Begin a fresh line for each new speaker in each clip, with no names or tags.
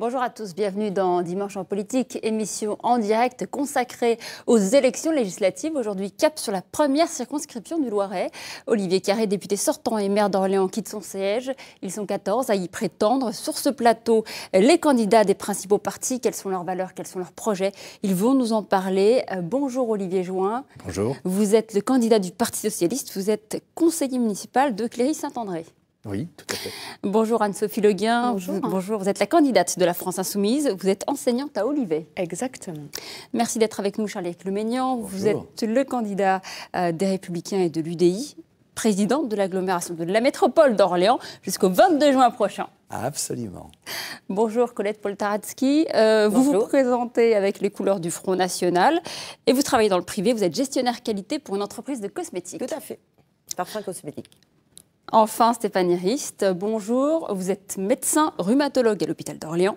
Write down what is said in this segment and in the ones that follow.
Bonjour à tous, bienvenue dans Dimanche en politique, émission en direct consacrée aux élections législatives. Aujourd'hui, cap sur la première circonscription du Loiret. Olivier Carré, député sortant et maire d'Orléans, quitte son siège. Ils sont 14 à y prétendre. Sur ce plateau, les candidats des principaux partis, quelles sont leurs valeurs, quels sont leurs projets. Ils vont nous en parler. Bonjour Olivier Jouin.
Bonjour.
Vous êtes le candidat du Parti socialiste, vous êtes conseiller municipal de Cléry-Saint-André.
Oui, tout à fait.
Bonjour Anne-Sophie Leguin.
Bonjour.
Bonjour, vous êtes la candidate de la France Insoumise. Vous êtes enseignante à Olivet.
Exactement.
Merci d'être avec nous, Charles-Éric Le Maignan. Vous êtes le candidat des Républicains et de l'UDI, président de l'agglomération de la métropole d'Orléans jusqu'au 22 juin prochain.
Absolument.
Bonjour Colette Poltaratsky. Vous vous présentez avec les couleurs du Front National et vous travaillez dans le privé. Vous êtes gestionnaire qualité pour une entreprise de cosmétiques.
Tout à fait. Parfum cosmétique.
Enfin, Stéphanie Rist, bonjour. Vous êtes médecin rhumatologue à l'hôpital d'Orléans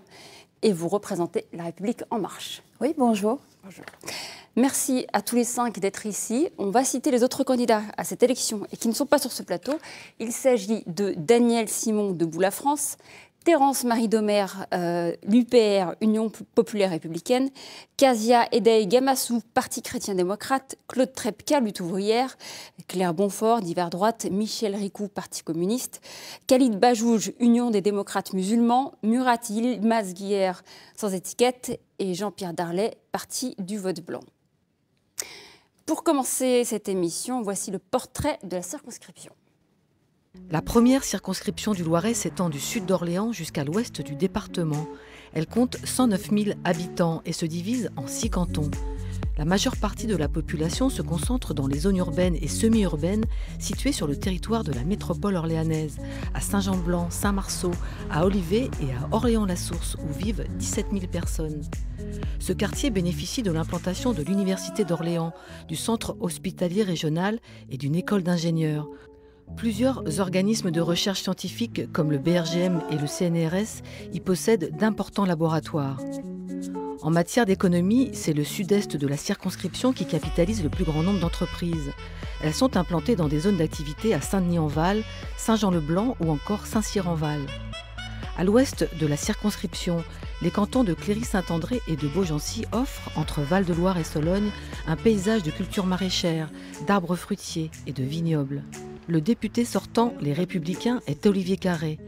et vous représentez La République En Marche.
Oui, bonjour.
Bonjour. Merci à tous les 5 d'être ici. On va citer les autres candidats à cette élection et qui ne sont pas sur ce plateau. Il s'agit de Daniel Simon de Boula France, Terence Marie Domer, l'UPR, Union populaire républicaine, Casia Edei Gamassou, Parti chrétien-démocrate, Claude Trepka, lutte ouvrière, Claire Bonfort, divers droite, Michel Ricou, Parti communiste, Khalid Bajouj, Union des démocrates musulmans, Murat Yilmaz Guier, sans étiquette, et Jean-Pierre Darlet, Parti du vote blanc. Pour commencer cette émission, voici le portrait de la circonscription.
La première circonscription du Loiret s'étend du sud d'Orléans jusqu'à l'ouest du département. Elle compte 109 000 habitants et se divise en 6 cantons. La majeure partie de la population se concentre dans les zones urbaines et semi-urbaines situées sur le territoire de la métropole orléanaise, à Saint-Jean-Blanc, Saint-Marceau, à Olivet et à Orléans-la-Source, où vivent 17 000 personnes. Ce quartier bénéficie de l'implantation de l'Université d'Orléans, du centre hospitalier régional et d'une école d'ingénieurs. Plusieurs organismes de recherche scientifique comme le BRGM et le CNRS y possèdent d'importants laboratoires. En matière d'économie, c'est le sud-est de la circonscription qui capitalise le plus grand nombre d'entreprises. Elles sont implantées dans des zones d'activité à Saint-Denis-en-Val, Saint-Jean-le-Blanc ou encore Saint-Cyr-en-Val. À l'ouest de la circonscription, les cantons de Cléry-Saint-André et de Beaugency offrent, entre Val-de-Loire et Sologne, un paysage de culture maraîchère, d'arbres fruitiers et de vignobles. Le député sortant, les Républicains, est Olivier Carré.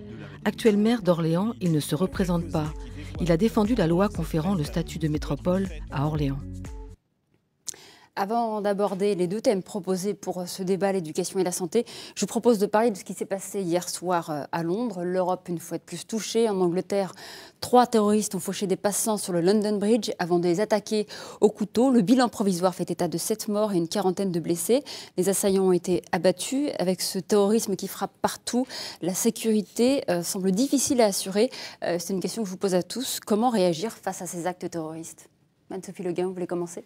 Actuel maire d'Orléans, il ne se représente pas. Il a défendu la loi conférant le statut de métropole à Orléans.
Avant d'aborder les 2 thèmes proposés pour ce débat, l'éducation et la santé, je vous propose de parler de ce qui s'est passé hier soir à Londres. L'Europe, une fois de plus, touchée. En Angleterre, 3 terroristes ont fauché des passants sur le London Bridge avant de les attaquer au couteau. Le bilan provisoire fait état de 7 morts et une quarantaine de blessés. Les assaillants ont été abattus. Avec ce terrorisme qui frappe partout, la sécurité semble difficile à assurer. C'est une question que je vous pose à tous. Comment réagir face à ces actes terroristes? Anne-Sophie Leguin, vous voulez commencer?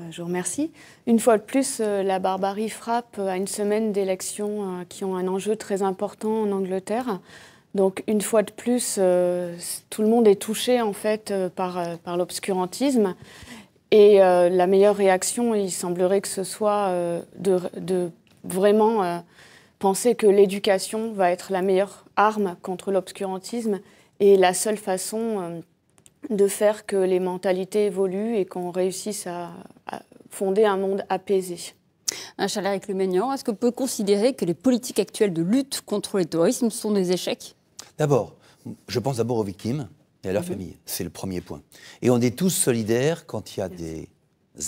Je vous remercie. Une fois de plus, la barbarie frappe à une semaine d'élections qui ont un enjeu très important en Angleterre. Donc, une fois de plus, tout le monde est touché en fait par l'obscurantisme. Et la meilleure réaction, il semblerait que ce soit de vraiment penser que l'éducation va être la meilleure arme contre l'obscurantisme et la seule façon de faire que les mentalités évoluent et qu'on réussisse à fonder un monde apaisé.
Charles-Éric Le Maignan, est-ce qu'on peut considérer que les politiques actuelles de lutte contre le terrorisme sont des échecs?
D'abord, je pense d'abord aux victimes et à leurs familles. C'est le premier point. Et on est tous solidaires quand il y a des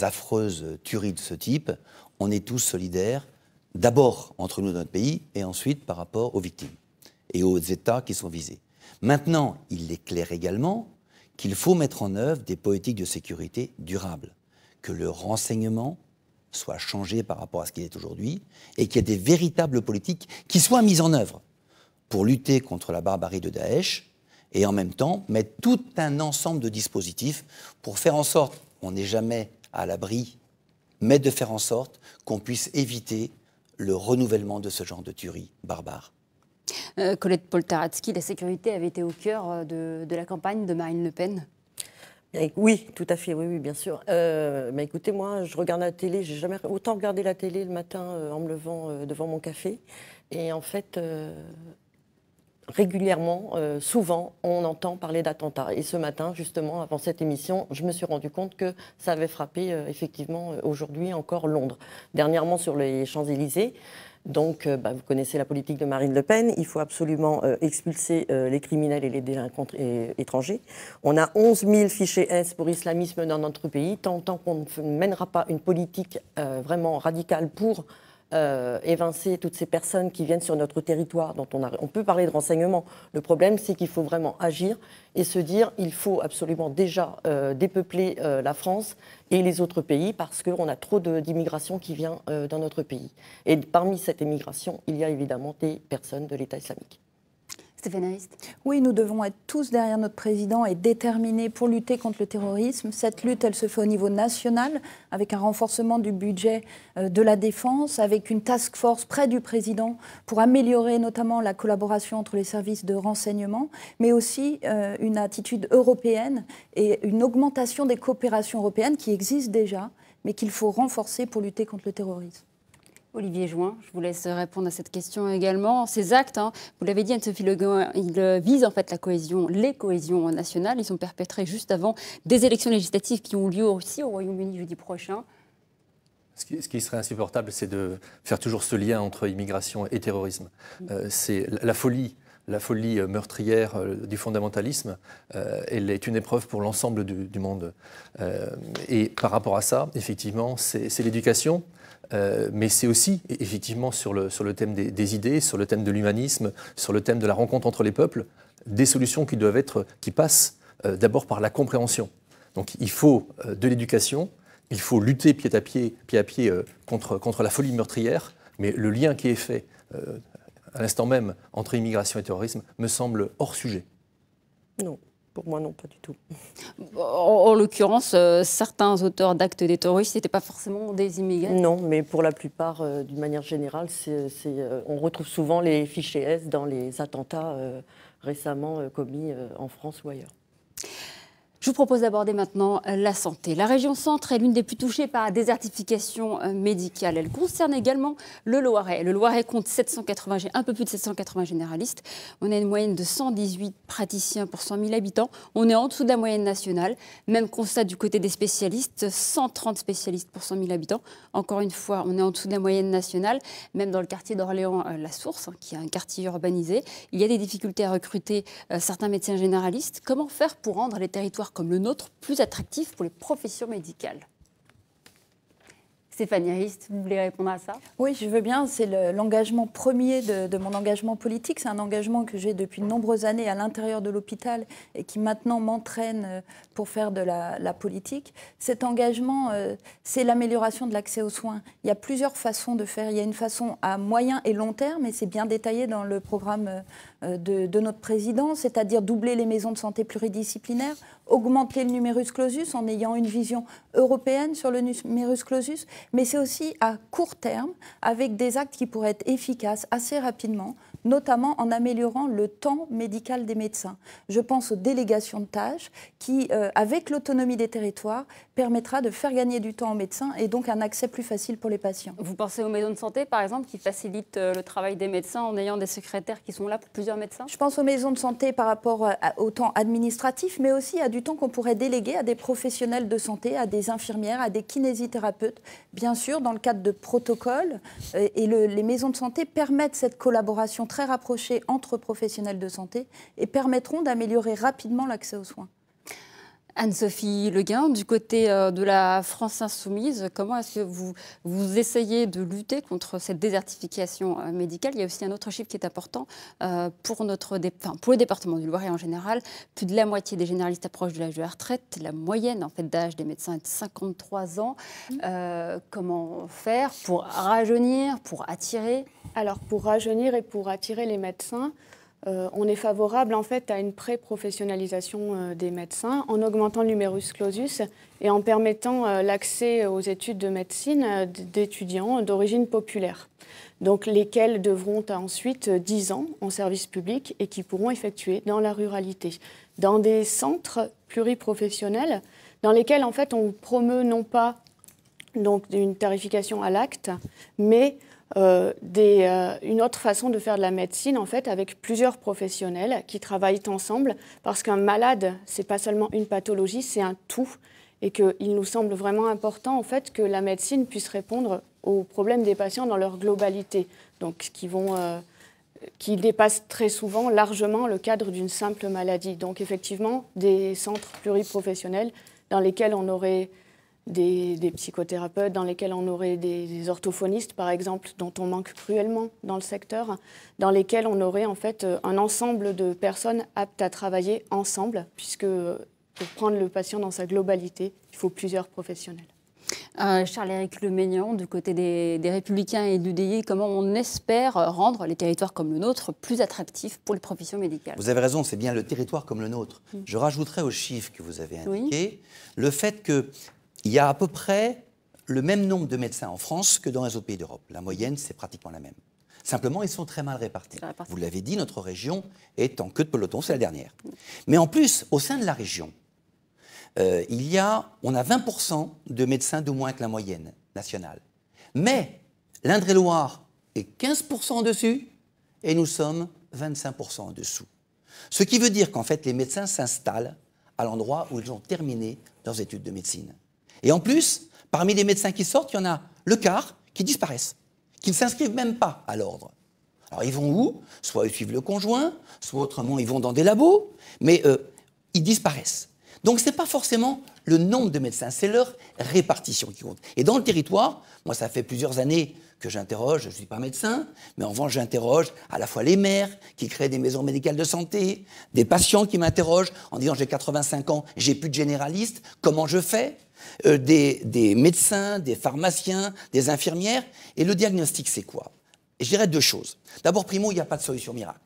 affreuses tueries de ce type. On est tous solidaires d'abord entre nous dans notre pays et ensuite par rapport aux victimes et aux États qui sont visés. Maintenant, il est clair également qu'il faut mettre en œuvre des politiques de sécurité durables, que le renseignement soit changé par rapport à ce qu'il est aujourd'hui et qu'il y ait des véritables politiques qui soient mises en œuvre pour lutter contre la barbarie de Daesh et en même temps mettre tout un ensemble de dispositifs pour faire en sorte, on n'est jamais à l'abri, mais de faire en sorte qu'on puisse éviter le renouvellement de ce genre de tuerie barbare.
Colette Poltaratsky, la sécurité avait été au cœur de la campagne de Marine Le Pen.
Oui, tout à fait, oui, bien sûr. Mais écoutez, moi, je regarde la télé, j'ai jamais autant regardé la télé le matin en me levant devant mon café. Et en fait, régulièrement, souvent, on entend parler d'attentats. Et ce matin, justement, avant cette émission, je me suis rendu compte que ça avait frappé, effectivement, aujourd'hui encore Londres. Dernièrement, sur les Champs-Élysées. Donc, vous connaissez la politique de Marine Le Pen. Il faut absolument expulser les criminels et les délinquants étrangers. On a 11 000 fichés S pour islamisme dans notre pays. Tant qu'on ne mènera pas une politique vraiment radicale pour évincer toutes ces personnes qui viennent sur notre territoire, dont on peut parler de renseignement. Le problème, c'est qu'il faut vraiment agir et se dire il faut absolument déjà dépeupler la France et les autres pays parce qu'on a trop d'immigration qui vient dans notre pays. Et parmi cette immigration, il y a évidemment des personnes de l'État islamique.
Stéphane Arist.
Oui, nous devons être tous derrière notre président et déterminés pour lutter contre le terrorisme. Cette lutte, elle se fait au niveau national, avec un renforcement du budget de la défense, avec une task force près du président pour améliorer notamment la collaboration entre les services de renseignement, mais aussi une attitude européenne et une augmentation des coopérations européennes qui existent déjà, mais qu'il faut renforcer pour lutter contre le terrorisme.
Olivier Join, je vous laisse répondre à cette question également. Ces actes, vous l'avez dit, Anne-Sophie Le Guin, ils visent en fait les cohésions nationales. Ils sont perpétrés juste avant des élections législatives qui ont lieu aussi au Royaume-Uni jeudi prochain.
Ce qui serait insupportable, c'est de faire toujours ce lien entre immigration et terrorisme. C'est la folie meurtrière du fondamentalisme, elle est une épreuve pour l'ensemble du monde. Et par rapport à ça, effectivement, c'est l'éducation. Mais c'est aussi, effectivement, sur le thème des idées, sur le thème de l'humanisme, sur le thème de la rencontre entre les peuples, des solutions qui passent d'abord par la compréhension. Donc il faut de l'éducation, il faut lutter pied à pied contre la folie meurtrière, mais le lien qui est fait à l'instant même entre immigration et terrorisme me semble hors sujet.
Non. Pour moi, non, pas du tout.
En l'occurrence, certains auteurs d'actes des terroristes n'étaient pas forcément des immigrés.
Non, mais pour la plupart, d'une manière générale, on retrouve souvent les fichés S dans les attentats récemment commis en France ou ailleurs.
Je vous propose d'aborder maintenant la santé. La région Centre est l'une des plus touchées par la désertification médicale. Elle concerne également le Loiret. Le Loiret compte un peu plus de 780 généralistes. On a une moyenne de 118 praticiens pour 100 000 habitants. On est en dessous de la moyenne nationale. Même constat du côté des spécialistes, 130 spécialistes pour 100 000 habitants. Encore une fois, on est en dessous de la moyenne nationale. Même dans le quartier d'Orléans, La Source, qui est un quartier urbanisé, il y a des difficultés à recruter certains médecins généralistes. Comment faire pour rendre les territoires comme le nôtre plus attractif pour les professions médicales? Stéphanie Arist, vous voulez répondre à ça?
Oui, je veux bien. C'est l'engagement premier de mon engagement politique. C'est un engagement que j'ai depuis de nombreuses années à l'intérieur de l'hôpital et qui maintenant m'entraîne pour faire de la politique. Cet engagement, c'est l'amélioration de l'accès aux soins. Il y a plusieurs façons de faire. Il y a une façon à moyen et long terme, et c'est bien détaillé dans le programme de notre président, c'est-à-dire doubler les maisons de santé pluridisciplinaires, augmenter le numerus clausus en ayant une vision européenne sur le numerus clausus, mais c'est aussi à court terme, avec des actes qui pourraient être efficaces assez rapidement, notamment en améliorant le temps médical des médecins. Je pense aux délégations de tâches qui, avec l'autonomie des territoires, permettra de faire gagner du temps aux médecins et donc un accès plus facile pour les patients.
Vous pensez aux maisons de santé, par exemple, qui facilitent le travail des médecins en ayant des secrétaires qui sont là pour plusieurs médecins?
Je pense aux maisons de santé par rapport au temps administratif, mais aussi à du temps qu'on pourrait déléguer à des professionnels de santé, à des infirmières, à des kinésithérapeutes, bien sûr, dans le cadre de protocoles. Et les maisons de santé permettent cette collaboration très rapprochée entre professionnels de santé et permettront d'améliorer rapidement l'accès aux soins.
Anne-Sophie Le Guin, du côté de la France Insoumise, comment est-ce que vous essayez de lutter contre cette désertification médicale? Il y a aussi un autre chiffre qui est important pour le département du Loiret en général. Plus de la moitié des généralistes approchent de l'âge de la retraite. La moyenne d'âge des médecins est de 53 ans. Comment faire pour rajeunir, pour attirer?
Alors, pour rajeunir et pour attirer les médecins, on est favorable en fait à une pré-professionnalisation des médecins en augmentant le numerus clausus et en permettant l'accès aux études de médecine d'étudiants d'origine populaire, donc lesquels devront ensuite 10 ans en service public et qui pourront effectuer dans la ruralité, dans des centres pluriprofessionnels dans lesquels en fait on promeut non pas donc une tarification à l'acte, mais une autre façon de faire de la médecine, en fait, avec plusieurs professionnels qui travaillent ensemble, parce qu'un malade, c'est pas seulement une pathologie, c'est un tout, et qu'il nous semble vraiment important, en fait, que la médecine puisse répondre aux problèmes des patients dans leur globalité, donc qui dépassent très souvent largement le cadre d'une simple maladie. Donc, effectivement, des centres pluriprofessionnels dans lesquels on aurait des psychothérapeutes, dans lesquels on aurait des orthophonistes, par exemple, dont on manque cruellement dans le secteur, dans lesquels on aurait en fait un ensemble de personnes aptes à travailler ensemble, puisque pour prendre le patient dans sa globalité, il faut plusieurs professionnels.
Charles-Éric Lemeignan, du côté des Républicains et de l'UDI, comment on espère rendre les territoires comme le nôtre plus attractifs pour les professions médicales?
Vous avez raison, c'est bien le territoire comme le nôtre. Je rajouterai aux chiffres que vous avez indiqués le fait qu'il y a à peu près le même nombre de médecins en France que dans les autres pays d'Europe. La moyenne, c'est pratiquement la même. Simplement, ils sont très mal répartis. Vous l'avez dit, notre région est en queue de peloton, c'est la dernière. Mais en plus, au sein de la région, on a 20% de médecins de moins que la moyenne nationale. Mais l'Indre-et-Loire est 15% en dessus et nous sommes 25% en dessous. Ce qui veut dire qu'en fait, les médecins s'installent à l'endroit où ils ont terminé leurs études de médecine. Et en plus, parmi les médecins qui sortent, il y en a le quart qui disparaissent, qui ne s'inscrivent même pas à l'ordre. Alors ils vont où? Soit ils suivent le conjoint, soit autrement ils vont dans des labos, mais ils disparaissent. Donc, ce n'est pas forcément le nombre de médecins, c'est leur répartition qui compte. Et dans le territoire, moi, ça fait plusieurs années que j'interroge, je ne suis pas médecin, mais en revanche, j'interroge à la fois les maires qui créent des maisons médicales de santé, des patients qui m'interrogent en disant « j'ai 85 ans, j'ai plus de généraliste, comment je fais ?» des médecins, des pharmaciens, des infirmières. Et le diagnostic, c'est quoi? Et je dirais deux choses. D'abord, primo, il n'y a pas de solution miracle.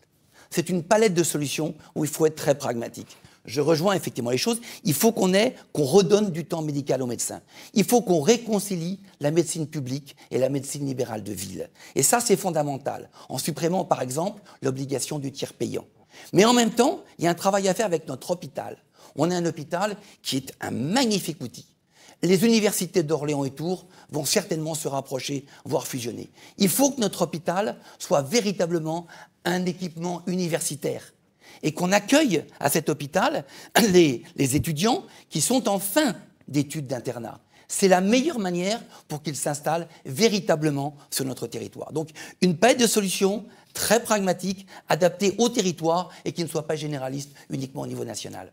C'est une palette de solutions où il faut être très pragmatique. Je rejoins effectivement les choses. Il faut qu'on redonne du temps médical aux médecins. Il faut qu'on réconcilie la médecine publique et la médecine libérale de ville. Et ça, c'est fondamental, en supprimant par exemple l'obligation du tiers payant. Mais en même temps, il y a un travail à faire avec notre hôpital. On a un hôpital qui est un magnifique outil. Les universités d'Orléans et Tours vont certainement se rapprocher, voire fusionner. Il faut que notre hôpital soit véritablement un équipement universitaire et qu'on accueille à cet hôpital les étudiants qui sont en fin d'études d'internat. C'est la meilleure manière pour qu'ils s'installent véritablement sur notre territoire. Donc, une palette de solutions très pragmatique, adaptée au territoire et qui ne soit pas généraliste uniquement au niveau national.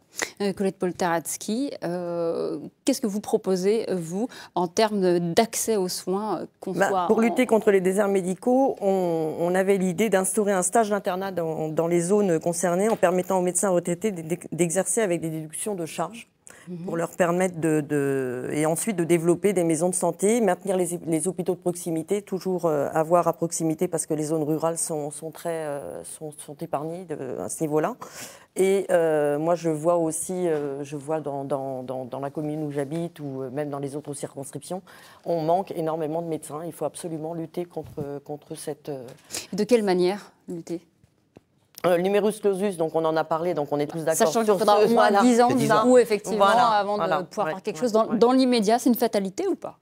Colette Poltaratsky, qu'est-ce que vous proposez, vous, en termes d'accès aux soins
Pour lutter contre les déserts médicaux, on avait l'idée d'instaurer un stage d'internat dans les zones concernées en permettant aux médecins retraités d'exercer avec des déductions de charges. Pour leur permettre et ensuite de développer des maisons de santé, maintenir les hôpitaux de proximité, toujours avoir à proximité parce que les zones rurales sont épargnées à ce niveau-là. Et moi, je vois aussi, dans la commune où j'habite ou même dans les autres circonscriptions, on manque énormément de médecins. Il faut absolument lutter contre cette...
De quelle manière lutter ?
Le numerus clausus, donc on en a parlé, donc on est tous d'accord.
Sachant qu'il faudra au moins 10 ans, du coup, effectivement, avant de pouvoir faire quelque chose. Dans l'immédiat, c'est une fatalité ou pas ?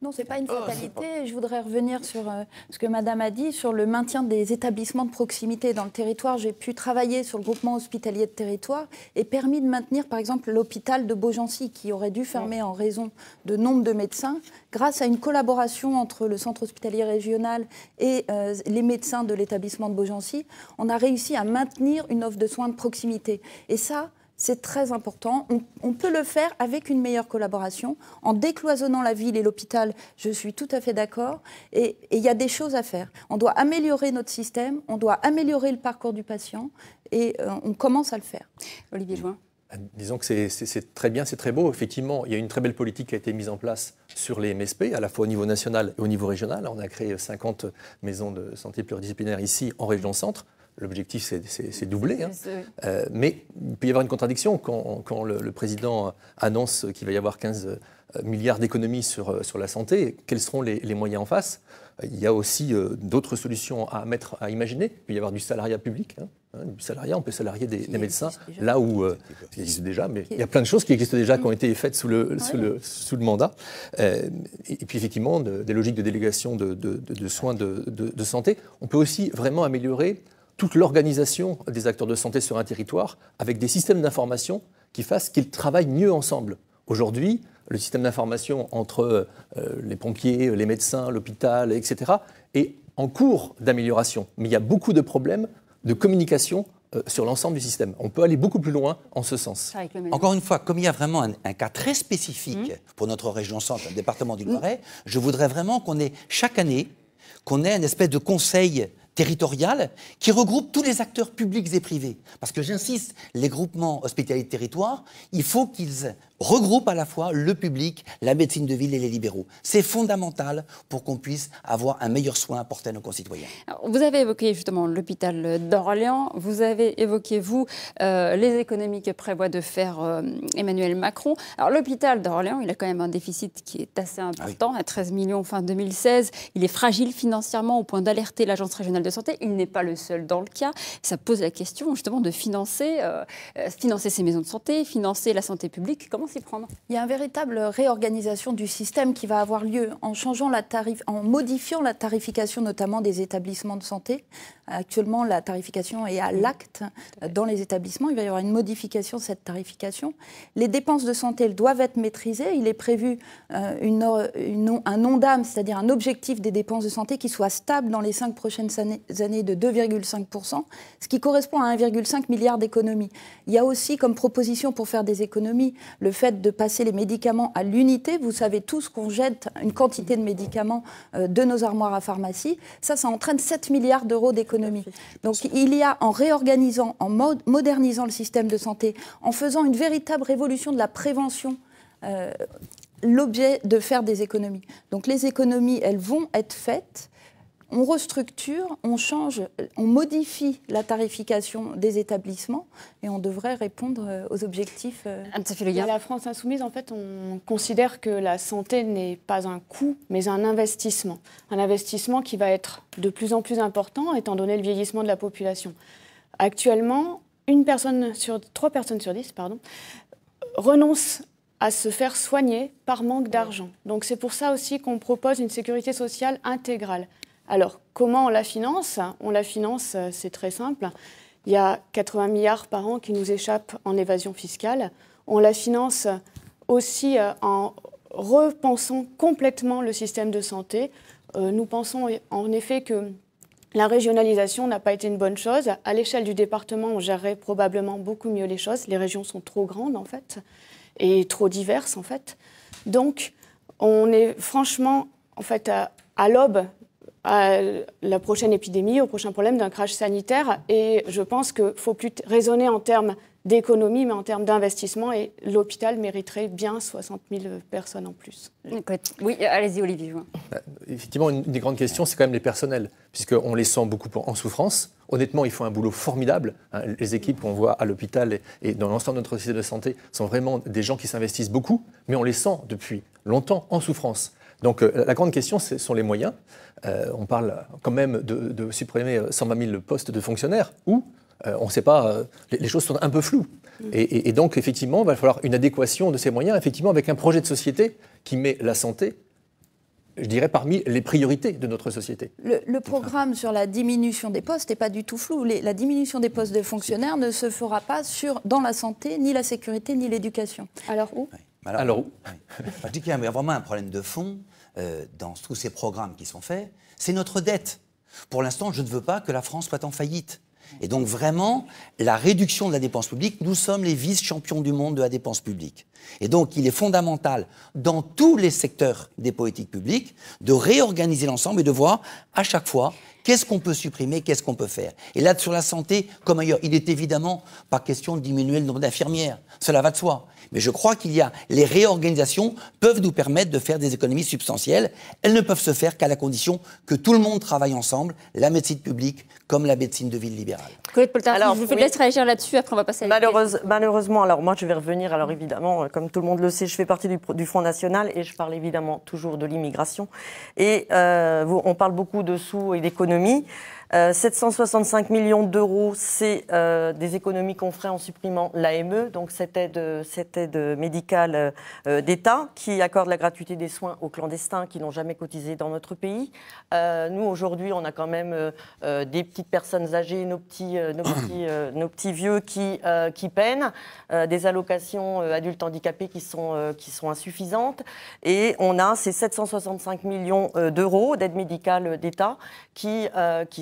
Non, ce n'est pas une fatalité. Je voudrais revenir sur ce que Madame a dit, sur le maintien des établissements de proximité dans le territoire. J'ai pu travailler sur le groupement hospitalier de territoire et permis de maintenir, par exemple, l'hôpital de Beaugency, qui aurait dû fermer en raison de nombre de médecins. Grâce à une collaboration entre le centre hospitalier régional et les médecins de l'établissement de Beaugency, on a réussi à maintenir une offre de soins de proximité. Et ça, c'est très important. On peut le faire avec une meilleure collaboration, en décloisonnant la ville et l'hôpital, je suis tout à fait d'accord. Et il y a des choses à faire. On doit améliorer notre système, on doit améliorer le parcours du patient, et on commence à le faire.
Olivier Join.
Disons que c'est très bien, c'est très beau. Effectivement, il y a une très belle politique qui a été mise en place sur les MSP, à la fois au niveau national et au niveau régional. On a créé 50 maisons de santé pluridisciplinaires ici, en région centre. l'objectif c'est doublé. Hein. Mais il peut y avoir une contradiction quand le président annonce qu'il va y avoir 15 milliards d'économies sur la santé. Quels seront les moyens en face? Il y a aussi d'autres solutions à imaginer. Il peut y avoir du salariat public. Du salariat, on peut salarier des médecins là où ça existe déjà, mais il y a plein de choses qui existent déjà, qui ont été faites sous le mandat. Et puis effectivement, des logiques de délégation de soins de santé. On peut aussi vraiment améliorer toute l'organisation des acteurs de santé sur un territoire avec des systèmes d'information qui fassent qu'ils travaillent mieux ensemble. Aujourd'hui, le système d'information entre les pompiers, les médecins, l'hôpital, etc. est en cours d'amélioration. Mais il y a beaucoup de problèmes de communication sur l'ensemble du système. On peut aller beaucoup plus loin en ce sens.
Encore une fois, comme il y a vraiment un cas très spécifique pour notre région centre, le département du Loiret, je voudrais vraiment qu'on ait chaque année, qu'on ait une espèce de conseil territorial qui regroupe tous les acteurs publics et privés. Parce que j'insiste, les groupements hospitaliers de territoire, il faut qu'ils regroupent à la fois le public, la médecine de ville et les libéraux. C'est fondamental pour qu'on puisse avoir un meilleur soin apporté à nos concitoyens.
Alors, vous avez évoqué justement l'hôpital d'Orléans, vous avez évoqué, vous, les économies que prévoit de faire Emmanuel Macron. Alors l'hôpital d'Orléans, il a quand même un déficit qui est assez important, à 13 millions fin 2016. Il est fragile financièrement au point d'alerter l'Agence régionale de santé. Il n'est pas le seul dans le cas. Ça pose la question justement de financer ces maisons de santé, financer la santé publique. Comment s'y prendre?
Il y a une véritable réorganisation du système qui va avoir lieu en modifiant la tarification notamment des établissements de santé. Actuellement, la tarification est à l'acte dans les établissements. Il va y avoir une modification de cette tarification. Les dépenses de santé, elles doivent être maîtrisées. Il est prévu un ONDAM, c'est-à-dire un objectif des dépenses de santé qui soit stable dans les 5 prochaines années de 2,5%, ce qui correspond à 1,5 milliard d'économies. Il y a aussi comme proposition pour faire des économies le fait de passer les médicaments à l'unité. Vous savez tous qu'on jette une quantité de médicaments de nos armoires à pharmacie. Ça entraîne 7 milliards d'euros d'économies. Donc il y a, en réorganisant, en modernisant le système de santé, en faisant une véritable révolution de la prévention, l'objet de faire des économies. Donc les économies, elles vont être faites. On restructure, on change, on modifie la tarification des établissements et on devrait répondre aux objectifs.
À la France Insoumise, en fait, on considère que la santé n'est pas un coût, mais un investissement. Un investissement qui va être de plus en plus important étant donné le vieillissement de la population. Actuellement, 3 personnes sur 10 renoncent à se faire soigner par manque d'argent. Donc c'est pour ça aussi qu'on propose une sécurité sociale intégrale. Alors, comment on la finance? On la finance, c'est très simple. Il y a 80 milliards par an qui nous échappent en évasion fiscale. On la finance aussi en repensant complètement le système de santé. Nous pensons en effet que la régionalisation n'a pas été une bonne chose. À l'échelle du département, on gérerait probablement beaucoup mieux les choses. Les régions sont trop grandes, en fait, et trop diverses, en fait. Donc, on est franchement, en fait, à l'aube à la prochaine épidémie, au prochain problème d'un crash sanitaire. Et je pense qu'il ne faut plus raisonner en termes d'économie, mais en termes d'investissement. Et l'hôpital mériterait bien 60 000 personnes en plus.
Oui, allez-y, Olivier.
Effectivement, une des grandes questions, c'est quand même les personnels, puisqu'on les sent beaucoup en souffrance. Honnêtement, ils font un boulot formidable. Les équipes qu'on voit à l'hôpital et dans l'ensemble de notre système de santé sont vraiment des gens qui s'investissent beaucoup, mais on les sent depuis longtemps en souffrance. Donc la grande question, ce sont les moyens. On parle quand même de supprimer 120 000 postes de fonctionnaires où on ne sait pas, les choses sont un peu floues. Et donc effectivement, il va falloir une adéquation de ces moyens, effectivement avec un projet de société qui met la santé, je dirais, parmi les priorités de notre société.
Le programme sur la diminution des postes n'est pas du tout flou. La diminution des postes de fonctionnaires ne se fera pas dans la santé, ni la sécurité, ni l'éducation.
Alors où ?
Alors où Je dis qu'il y a vraiment un problème de fond dans tous ces programmes qui sont faits. C'est notre dette. Pour l'instant, je ne veux pas que la France soit en faillite. Et donc vraiment, la réduction de la dépense publique, nous sommes les vice-champions du monde de la dépense publique. Et donc, il est fondamental, dans tous les secteurs des politiques publiques, de réorganiser l'ensemble et de voir, à chaque fois, qu'est-ce qu'on peut supprimer, qu'est-ce qu'on peut faire. Et là, sur la santé, comme ailleurs, il n'est évidemment pas question de diminuer le nombre d'infirmières. Cela va de soi. Mais je crois qu'il y a... Les réorganisations peuvent nous permettre de faire des économies substantielles. Elles ne peuvent se faire qu'à la condition que tout le monde travaille ensemble, la médecine publique comme la médecine de ville libérale.
Colette Poltard, je vous laisse réagir là-dessus, après on va passer à
malheureusement, alors moi je vais revenir, alors évidemment, comme tout le monde le sait, je fais partie du Front National et je parle évidemment toujours de l'immigration. Et on parle beaucoup de sous et d'économies. 765 millions d'euros, c'est des économies qu'on ferait en supprimant l'AME, donc cette aide médicale d'État qui accorde la gratuité des soins aux clandestins qui n'ont jamais cotisé dans notre pays. Nous, aujourd'hui, on a quand même des petites personnes âgées, nos petits vieux qui peinent, des allocations adultes handicapés qui sont insuffisantes. Et on a ces 765 millions d'euros d'aide médicale d'État qui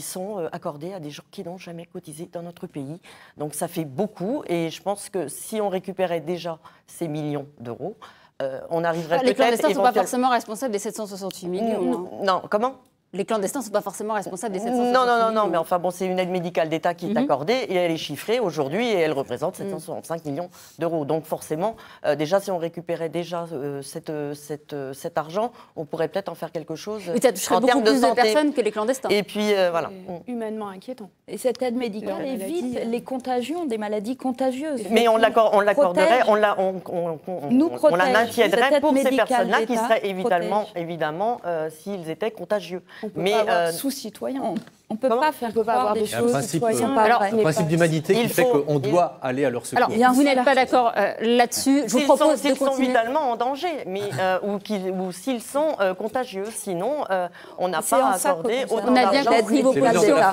sont accordés à des gens qui n'ont jamais cotisé dans notre pays. Donc ça fait beaucoup et je pense que si on récupérait déjà ces millions d'euros, on arriverait peut-être...
Les clandestins ne sont pas forcément responsables des 768 millions.
Non, comment ?
Les clandestins ne sont pas forcément responsables des 768 millions.
Non, mais enfin bon, c'est une aide médicale d'État qui est accordée et elle est chiffrée aujourd'hui et elle représente 765 millions d'euros. Donc forcément, déjà si on récupérait déjà cet argent, on pourrait peut-être en faire quelque chose.
Mais ça toucherait beaucoup plus de personnes que les clandestins.
Et puis voilà.
Humainement inquiétant.
Et cette aide médicale évite les contagions, des maladies contagieuses.
Mais on l'accorderait, on la maintiendrait pour ces personnes-là qui seraient évidemment s'ils étaient contagieux.
On peut pas avoir sous-citoyens.
On ne peut pas faire croire des choses citoyens.
Alors, le principe d'humanité qui fait qu'on doit aller à leur secours.
Alors, vous n'êtes pas d'accord là-dessus. Je vous propose de continuer.
S'ils sont vitalement en danger, mais, ou s'ils sont contagieux. Sinon, on n'a pas à accorder autant d'argent.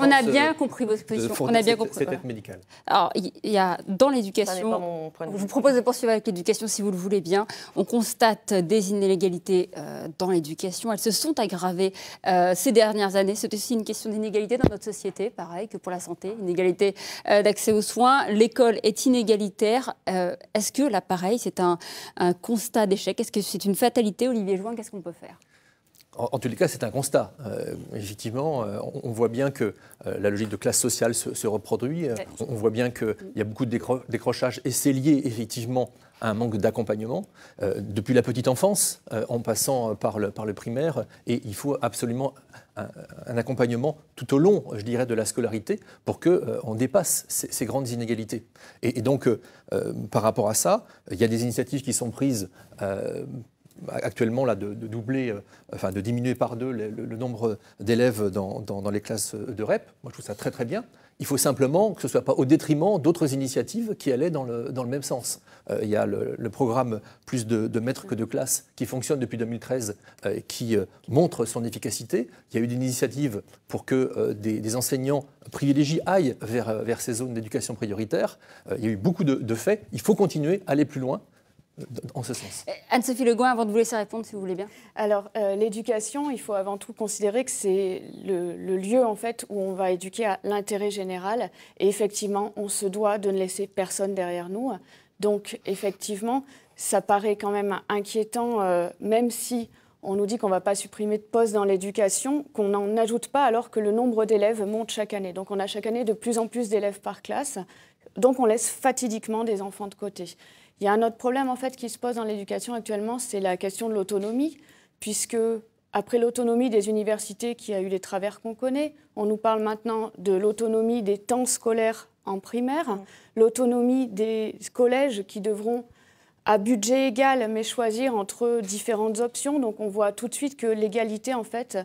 On a bien compris vos positions. On a bien compris.
Cette aide médicale.
Alors, il y a dans l'éducation... Je vous propose de poursuivre avec l'éducation, si vous le voulez bien. On constate des inégalités dans l'éducation. Elles se sont aggravées ces dernières années. C'est aussi une question d'inégalité dans notre société, pareil que pour la santé, inégalité d'accès aux soins. L'école est inégalitaire. Est-ce que là, pareil, c'est un constat d'échec? Est-ce que c'est une fatalité, Olivier Join? Qu'est-ce qu'on peut faire?
En tous les cas, c'est un constat. Effectivement, on voit bien que la logique de classe sociale se reproduit. On voit bien qu'il y a beaucoup de décrochage et c'est lié effectivement à un manque d'accompagnement depuis la petite enfance, en passant par le primaire. Et il faut absolument un accompagnement tout au long, je dirais, de la scolarité pour qu'on dépasse ces grandes inégalités. Et donc, par rapport à ça, il y a des initiatives qui sont prises actuellement là, de diminuer par 2 le nombre d'élèves dans les classes de REP. Moi, je trouve ça très très bien. Il faut simplement que ce ne soit pas au détriment d'autres initiatives qui allaient dans le même sens. Il y a le programme plus de maîtres que de classe qui fonctionne depuis 2013, qui montre son efficacité. Il y a eu des initiatives pour que des enseignants privilégiés aillent vers ces zones d'éducation prioritaire. Il y a eu beaucoup de faits. Il faut continuer, aller plus loin en ce sens.
Anne-Sophie Le Goin, avant de vous laisser répondre, si vous voulez bien.
Alors, l'éducation, il faut avant tout considérer que c'est le lieu en fait, où on va éduquer à l'intérêt général. Et effectivement, on se doit de ne laisser personne derrière nous. Donc, effectivement, ça paraît quand même inquiétant, même si on nous dit qu'on ne va pas supprimer de postes dans l'éducation, qu'on n'en ajoute pas alors que le nombre d'élèves monte chaque année. Donc, on a chaque année de plus en plus d'élèves par classe. Donc, on laisse fatidiquement des enfants de côté. Il y a un autre problème en fait, qui se pose dans l'éducation actuellement, c'est la question de l'autonomie, puisque après l'autonomie des universités qui a eu les travers qu'on connaît, on nous parle maintenant de l'autonomie des temps scolaires en primaire, l'autonomie des collèges qui devront, à budget égal, mais choisir entre différentes options. Donc on voit tout de suite que l'égalité en fait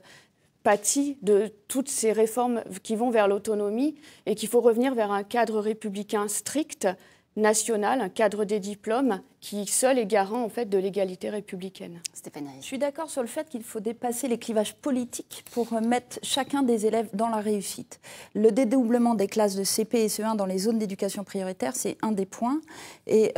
pâtit de toutes ces réformes qui vont vers l'autonomie et qu'il faut revenir vers un cadre républicain strict, national, un cadre des diplômes qui seul est garant en fait de l'égalité républicaine.
Stéphanie.
Je suis d'accord sur le fait qu'il faut dépasser les clivages politiques pour mettre chacun des élèves dans la réussite. Le dédoublement des classes de CP et CE1 dans les zones d'éducation prioritaire, c'est un des points. Et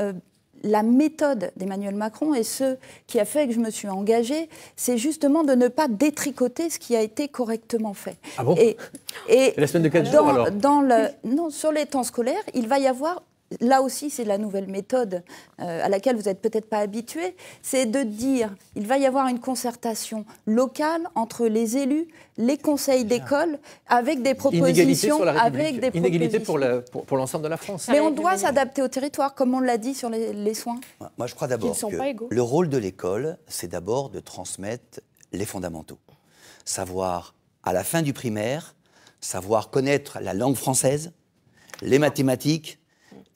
la méthode d'Emmanuel Macron et ce qui a fait que je me suis engagée, c'est justement de ne pas détricoter ce qui a été correctement fait.
Ah bon? Et la semaine de 4 jours alors?
Non, sur les temps scolaires, il va y avoir là aussi c'est la nouvelle méthode à laquelle vous n'êtes peut-être pas habitués, c'est de dire il va y avoir une concertation locale entre les élus, les conseils d'école, avec des propositions.
Inégalité sur la République.
Avec des
Inégalité
propositions.
pour l'ensemble de la France.
Mais on doit s'adapter au territoire, comme on l'a dit sur les soins.
Moi, je crois d'abord que le rôle de l'école, c'est d'abord de transmettre les fondamentaux. Savoir, à la fin du primaire, savoir connaître la langue française, les mathématiques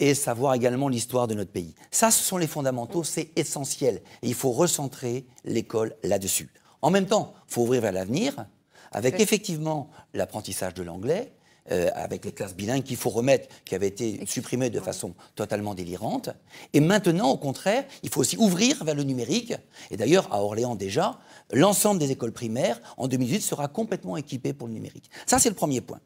et savoir également l'histoire de notre pays. Ça, ce sont les fondamentaux, c'est essentiel. Et il faut recentrer l'école là-dessus. En même temps, il faut ouvrir vers l'avenir, avec effectivement l'apprentissage de l'anglais, avec les classes bilingues qu'il faut remettre, qui avaient été supprimées de façon totalement délirante. Et maintenant, au contraire, il faut aussi ouvrir vers le numérique. Et d'ailleurs, à Orléans déjà, l'ensemble des écoles primaires, en 2018, sera complètement équipé pour le numérique. Ça, c'est le premier point.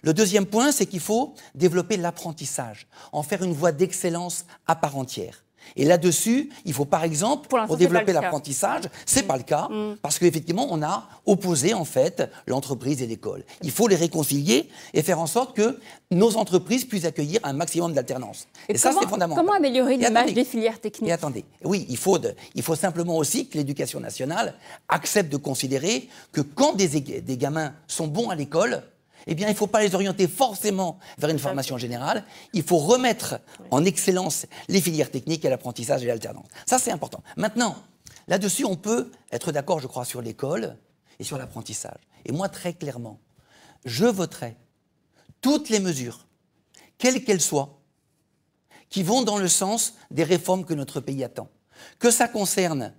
Le deuxième point, c'est qu'il faut développer l'apprentissage, en faire une voie d'excellence à part entière. Et là-dessus, il faut par exemple, pour développer l'apprentissage, c'est pas le cas, parce qu'effectivement, on a opposé en fait l'entreprise et l'école. Il faut les réconcilier et faire en sorte que nos entreprises puissent accueillir un maximum d'alternance. Et ça, c'est fondamental.
Comment améliorer l'image des filières techniques ?
Et attendez, oui, il faut simplement aussi que l'éducation nationale accepte de considérer que quand des gamins sont bons à l'école, eh bien, il ne faut pas les orienter forcément vers une formation générale. Il faut remettre en excellence les filières techniques et l'apprentissage et l'alternance. Ça, c'est important. Maintenant, là-dessus, on peut être d'accord, je crois, sur l'école et sur l'apprentissage. Et moi, très clairement, je voterai toutes les mesures, quelles qu'elles soient, qui vont dans le sens des réformes que notre pays attend. Que ça concerne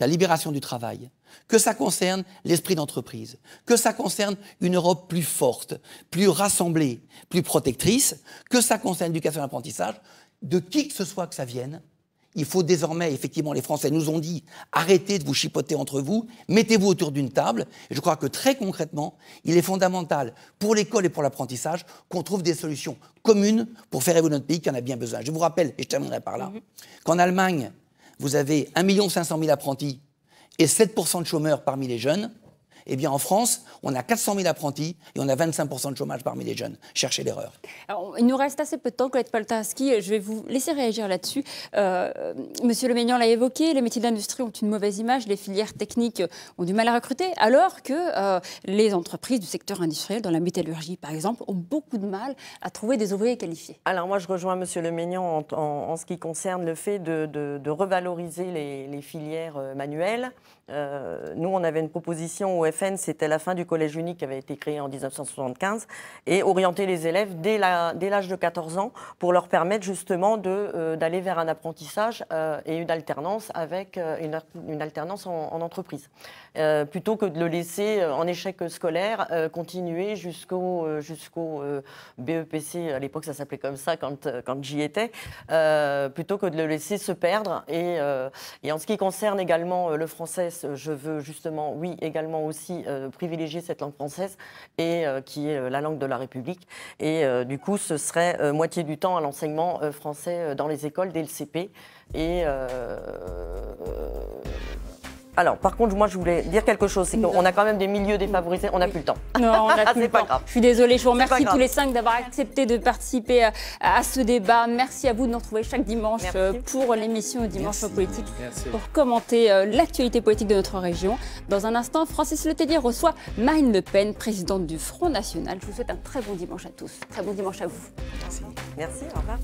la libération du travail, que ça concerne l'esprit d'entreprise, que ça concerne une Europe plus forte, plus rassemblée, plus protectrice, que ça concerne l'éducation et l'apprentissage, de qui que ce soit que ça vienne, il faut désormais, effectivement, les Français nous ont dit, arrêtez de vous chipoter entre vous, mettez-vous autour d'une table. Et je crois que très concrètement, il est fondamental pour l'école et pour l'apprentissage qu'on trouve des solutions communes pour faire évoluer notre pays qui en a bien besoin. Je vous rappelle, et je terminerai par là, qu'en Allemagne, vous avez 1 500 000 apprentis et 7% de chômeurs parmi les jeunes. Eh bien, en France, on a 400 000 apprentis et on a 25% de chômage parmi les jeunes. Cherchez l'erreur.
Alors, il nous reste assez peu de temps, Colette Paltaski. Je vais vous laisser réagir là-dessus. Monsieur Leménian l'a évoqué, les métiers de l'industrie ont une mauvaise image, les filières techniques ont du mal à recruter, alors que les entreprises du secteur industriel, dans la métallurgie par exemple, ont beaucoup de mal à trouver des ouvriers qualifiés.
Alors moi, je rejoins Monsieur Leménian en ce qui concerne le fait de revaloriser les filières manuelles. Nous, on avait une proposition au FN, c'était la fin du collège unique qui avait été créé en 1975, et orienter les élèves dès l'âge de 14 ans pour leur permettre justement d'aller vers un apprentissage et une alternance avec une alternance en entreprise. Plutôt que de le laisser en échec scolaire, continuer jusqu'au BEPC, à l'époque ça s'appelait comme ça quand j'y étais, plutôt que de le laisser se perdre. Et en ce qui concerne également le français, je veux justement, oui, également aussi privilégier cette langue française et qui est la langue de la République. Et du coup, ce serait moitié du temps à l'enseignement français dans les écoles dès le CP. Et alors, par contre, moi, je voulais dire quelque chose. C'est qu'on a quand même des milieux défavorisés. On n'a plus le temps.
Non, on n'a plus le temps.
Pas grave.
Je suis désolée. Je vous remercie tous les 5 d'avoir accepté de participer à ce débat. Merci à vous de nous retrouver chaque dimanche pour l'émission Dimanche Politique pour commenter l'actualité politique de notre région. Dans un instant, Francis Letellier reçoit Marine Le Pen, présidente du Front National. Je vous souhaite un très bon dimanche à tous. Très bon dimanche à vous.
Merci.
Merci, au revoir.